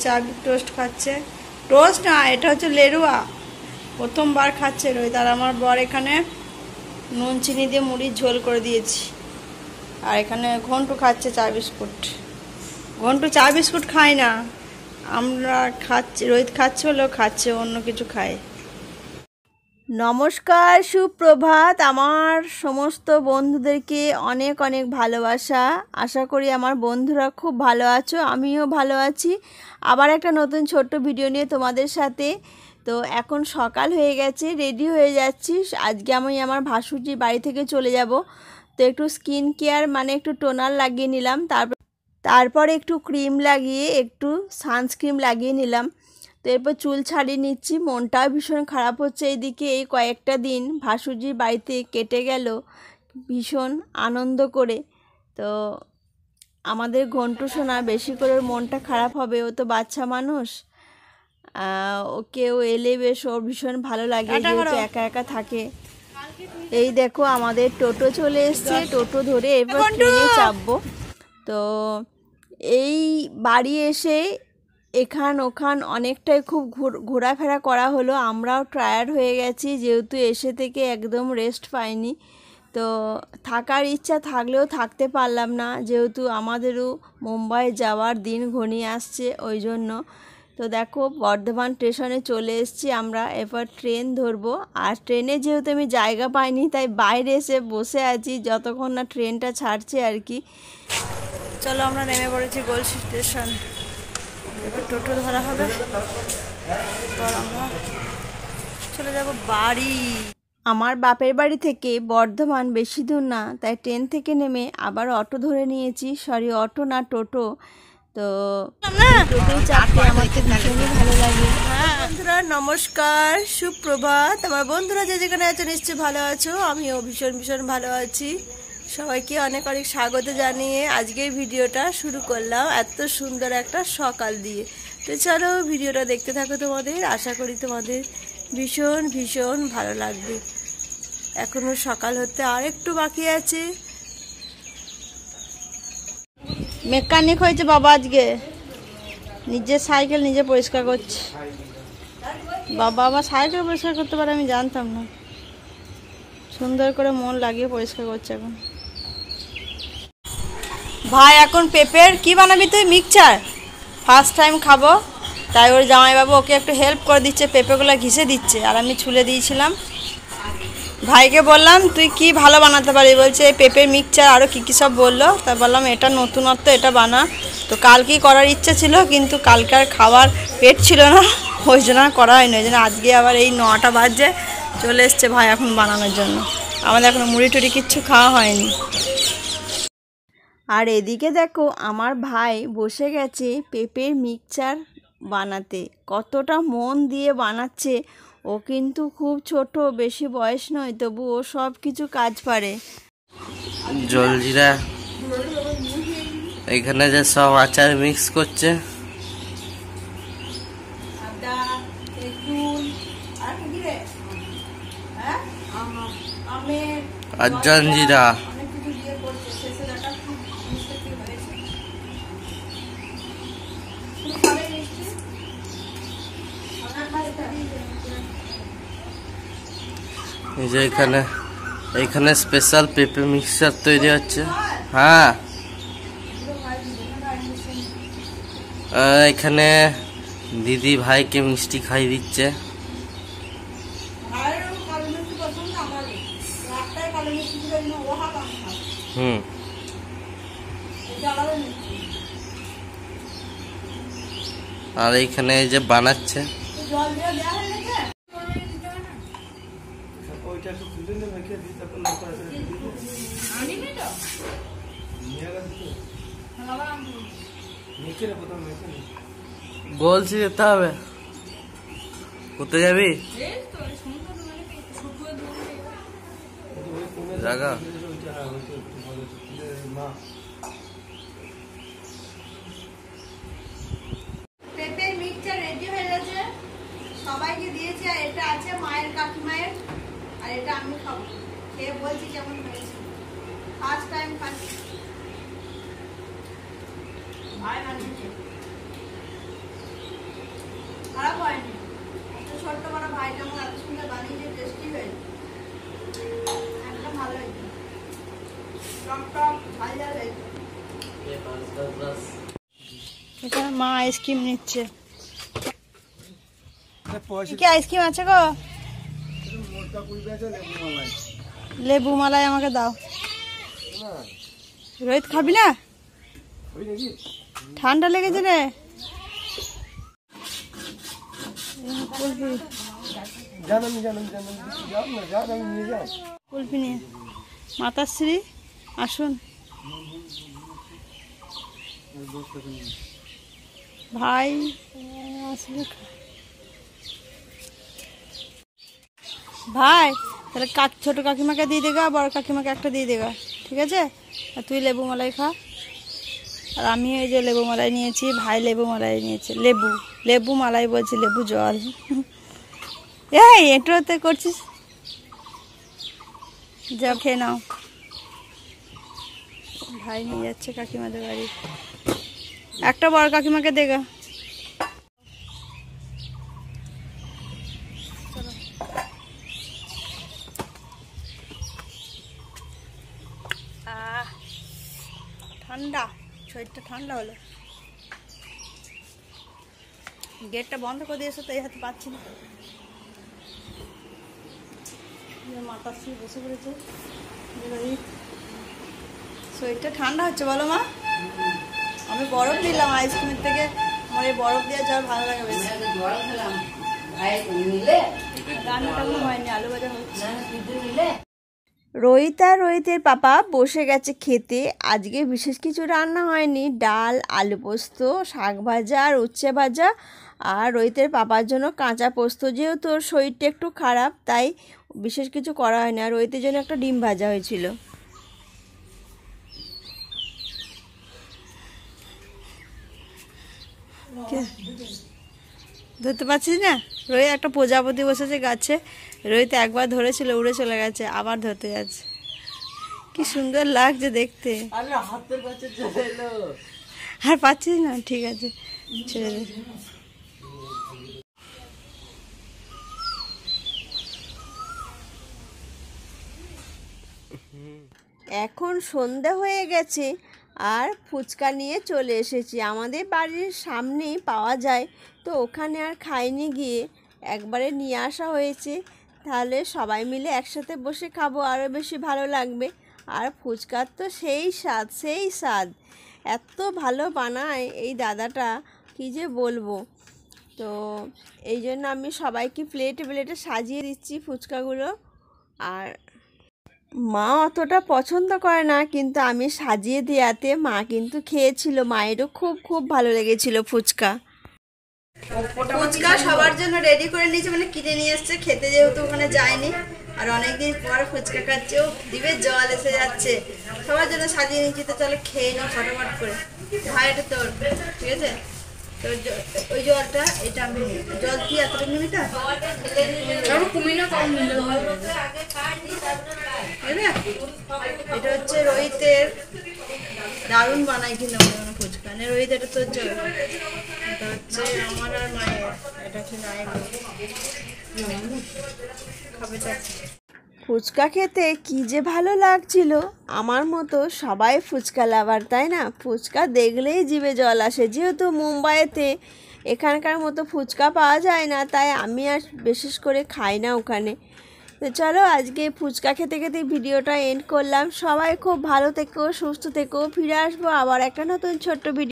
চা টোস্ট খাচ্ছে। টোস্ট না, এটা হচ্ছে লেরুয়া, প্রথমবার খাচ্ছে রোহিত। আর আমার বর এখানে নুন চিনি দিয়ে মুড়ির ঝোল করে দিয়েছি। আর এখানে ঘন্টু খাচ্ছে চা বিস্কুট। ঘন্টু চা বিস্কুট খায় না, আমরা খাচ্ছি, রোহিত খাচ্ছে হলেও খাচ্ছে, অন্য কিছু খায়। নমস্কার, সুপ্রভাত। আমার সমস্ত বন্ধুদেরকে অনেক অনেক ভালোবাসা। আশা করি আমার বন্ধুরা খুব ভালো আছো, আমিও ভালো আছি। আবার একটা নতুন ছোট্ট ভিডিও নিয়ে তোমাদের সাথে। তো এখন সকাল হয়ে গেছে, রেডি হয়ে যাচ্ছি। আজকে আমি আমার ভাসুরজির বাড়ি থেকে চলে যাব। তো একটু স্কিন কেয়ার মানে একটু টোনার লাগিয়ে নিলাম, তারপর একটু ক্রিম লাগিয়ে একটু সানস্ক্রিন লাগিয়ে নিলাম। তো এরপর চুল ছাড়িয়ে নিচ্ছি। মনটাও ভীষণ খারাপ হচ্ছে এইদিকে। এই কয়েকটা দিন ভাসুরজির বাড়িতে কেটে গেল ভীষণ আনন্দ করে। তো আমাদের ঘন্টু সোনা বেশি করে ওর মনটা খারাপ হবে, ও তো বাচ্চা মানুষ। ওকেও এলে বেশ ওর ভীষণ ভালো লাগে, যেহেতু একা একা থাকে। এই দেখো আমাদের টোটো চলে এসছে, টোটো ধরে এরপর ট্রেনে চাপবো। তো এই বাড়ি এসে এখান ওখান অনেকটাই খুব ঘোরাফেরা করা হলো। আমরাও টায়ার্ড হয়ে গেছি, যেহেতু এসে থেকে একদম রেস্ট পাইনি। তো থাকার ইচ্ছা থাকলেও থাকতে পারলাম না, যেহেতু আমাদেরও মুম্বাই যাওয়ার দিন ঘনিয়ে আসছে, ওই জন্য। তো দেখো বর্ধমান স্টেশনে চলে এসেছি আমরা, এরপর ট্রেন ধরবো। আর ট্রেনে যেহেতু আমি জায়গা পাইনি, তাই বাইরে এসে বসে আছি যতক্ষণ না ট্রেনটা ছাড়ছে আর কি। চলো আমরা নেমে পড়েছি গলসি স্টেশন, এবার টোটো ধরা হবে, আমরা চলে যাব বাড়ি। আমার বাপের বাড়ি থেকে বর্ধমান বেশি দূর না, তাই ট্রেন থেকে নেমে আবার অটো ধরে নিয়েছি। সরি, অটো না, টোটো। তো টোটোই চাপতে আমার তো ভীষণই ভালো লাগে। বন্ধুরা নমস্কার, সুপ্রভাত। আমার বন্ধুরা যে যেখানে আছো নিশ্চয়ই ভালো আছো, আমিও ভীষণ ভীষণ ভালো আছি। সবাইকে অনেক অনেক স্বাগত জানিয়ে আজকের ভিডিওটা শুরু করলাম এত সুন্দর একটা সকাল দিয়ে। তো চলো ভিডিওটা দেখতে থাকো, তোমাদের আশা করি তোমাদের ভীষণ ভীষণ ভালো লাগবে। এখনো সকাল হতে আর একটু বাকি আছে। মেকানিক হয়েছে বাবা আজকে, নিজের সাইকেল নিজে পরিষ্কার করছে। বাবা আবার সাইকেল পরিষ্কার করতে পারে, আমি জানতাম না। সুন্দর করে মন লাগিয়ে পরিষ্কার করছে এখন। ভাই এখন পেঁপের কি বানাবি তুই? মিক্সচার ফার্স্ট টাইম খাবো, তাই ওর জামাইবাবু ওকে একটু হেল্প করে দিচ্ছে, পেঁপেগুলো ঘিষে দিচ্ছে আর আমি ছুলে দিয়েছিলাম। ভাইকে বললাম তুই কি ভালো বানাতে পারি, বলছে এই পেঁপের মিক্সচার আরও কী কী সব বললো। তাই বললাম এটা নতুনত্ব, এটা বানা। তো কালকেই করার ইচ্ছে ছিল, কিন্তু কালকে আর খাওয়ার পেট ছিল না, ওই জন্য করা হয়নি। ওই জন্য আজকে আবার এই 9টা বাজে চলে এসছে ভাই এখন বানানোর জন্য। আমাদের এখনো মুড়ি টুড়ি কিচ্ছু খাওয়া হয়নি। আর এদিকে দেখো আমার ভাই বসে গেছে পেঁপের মিক্সচার বানাতে, কতটা মন দিয়ে বানাচ্ছে। ও কিন্তু খুব ছোট, বেশি বয়স নয়, তবু ও সব কিছু কাজ পারে। জলজিরা এখানে যে সব আচার মিক্স করছে, আর জলজিরা এই যে এখানে স্পেশাল পেঁপে মিক্সচার তৈরি হচ্ছে। হ্যাঁ, এখানে দিদি ভাইকে মিষ্টি খাইয়ে দিচ্ছে। আর এইখানে যে বানাচ্ছে বলছি যেতে হবে। কোথায় যাবি? জায়গা পেঁপের মিক্সচার রেডি হয়ে গেছে, সবাইকে দিয়েছি। আর এটা আছে মায়ের, কাকিমায়ের, আর এটা আমি খাবো। খেয়ে বলছি কেমন হয়েছে। ফার্স্ট টাইম খাচ্ছি, ভাই বানিয়েছে। খারাপ হয়নি। ছোট্ট বড় ভাই যেমন এত সুন্দর বানিয়ে টেস্টি হয়েছে, একদম ভালো হয়েছে, টক টক ঝাল ঝাল হয়েছে। এখানে মা আইসক্রিম নিচ্ছে। কি আইসক্রিম আছে গো? লেবু মালাই আমাকে দাও। রোহিত খাবি না? ঠান্ডা লেগেছে রে। কুলফি নিয়ে মাতাশ্রী আসুন। ভাই আসলে ভাই তাহলে ছোট কাকিমাকে দিয়ে দেগা, বড় কাকিমাকে একটা দিয়ে দেগা, ঠিক আছে? আর তুই লেবু মালাই খা। আর আমি এই যে লেবু মালাই নিয়েছি, ভাই লেবু মালাই নিয়েছে। লেবু মালাই বলছি, লেবু জল। এই এটাতে করছিস, যা খেয়ে নাও। ভাই নিয়ে যাচ্ছে কাকিমাদের বাড়ি। একটা বড় কাকিমাকে দেগা। ঠান্ডা, শরীরটা ঠান্ডা হলো। গেটটা বন্ধ করে দিয়েছো তো এই হাতে পাচ্ছি না। মাতাশ্রী বসে পড়েছে, শরীরটা ঠান্ডা হচ্ছে। বলো মা, আমি বরফ দিলাম আইসক্রিমের থেকে। আমার এই বরফ দিয়ে জল ভালো লাগে বেশি। রান্না টান্না হয়নি, আলু ভাজা হচ্ছে। রোহিত আর রোহিতের পাপা বসে গেছে খেতে। আজকে বিশেষ কিছু রান্না হয়নি, ডাল, আলু পোস্ত, শাক ভাজা আর উচ্ছে ভাজা। আর রোহিতের পাপার জন্য কাঁচা পোস্ত। যেহেতু ওর শরীরটা একটু খারাপ, তাই বিশেষ কিছু করা হয়নি। আর রোহিতের জন্য একটা ডিম ভাজা হয়েছিল। ধরতে পারছিস না? রোহিত একটা প্রজাপতি বসেছে গাছে। রোহিত একবার ধরেছিল, উড়ে চলে গেছে, আবার ধরতে যাচ্ছে। কি সুন্দর লাগছে দেখতে। আর পাচ্ছিস না? ঠিক আছে, ছেড়ে দে। এখন সন্ধ্যা হয়ে গেছে আর ফুচকা নিয়ে চলে এসেছি। আমাদের বাড়ির সামনেই পাওয়া যায়, তো ওখানে আর খাইনি, গিয়ে একবারে নিয়ে আসা হয়েছে। তাহলে সবাই মিলে একসাথে বসে খাবো, আরও বেশি ভালো লাগবে। আর ফুচকার তো সেই স্বাদ, এত ভালো বানায় এই দাদাটা, কী যে বলবো। তো এই জন্য আমি সবাইকে প্লেটে সাজিয়ে দিচ্ছি ফুচকাগুলো। আর মা অতটা পছন্দ করে না, কিন্তু আমি সাজিয়ে দেওয়াতে মা কিন্তু খেয়েছিল। মায়েরও খুব ভালো লেগেছিল ফুচকা। ফুচকা সবার জন্য রেডি করে নিয়েছে, মানে কিনে নিয়ে এসছে খেতে, যেহেতু ওখানে যায়নি। আর অনেকদিন পর ফুচকা খাচ্ছে, ও দিবে জল এসে যাচ্ছে। সবার জন্য সাজিয়ে নিচ্ছি, তো চলো খেয়ে নাও ফটাফট করে। ভাই এটা তোর, ঠিক আছে? তোর ওই জলটা, এটা আমি জল কি এতটা নিবি? এটা হচ্ছে রোহিতের, দারুণ বানায় কিন্তু আমাদের ফুচকা। রোহিত এটা তোর জল, এটা হচ্ছে আমার আর মায়ের। এটা হচ্ছে মায়ের খাবে। ফুচকা খেতে কি যে ভালো লাগছিল। আমার মতো সবাই ফুচকা লাভার, তাই না? ফুচকা দেখলেই জিভে জল আসে। যেহেতু মুম্বাইতে এখানকার মতো ফুচকা পাওয়া যায় না, তাই আমি আর বিশেষ করে খাই না ওখানে। তো চলো আজকে ফুচকা খেতে খেতে ভিডিওটা এন্ড করলাম। সবাই খুব ভালো থেকো, সুস্থ থেকো। ফিরে আসবো আবার একটা নতুন ছোট্ট ভিডিও।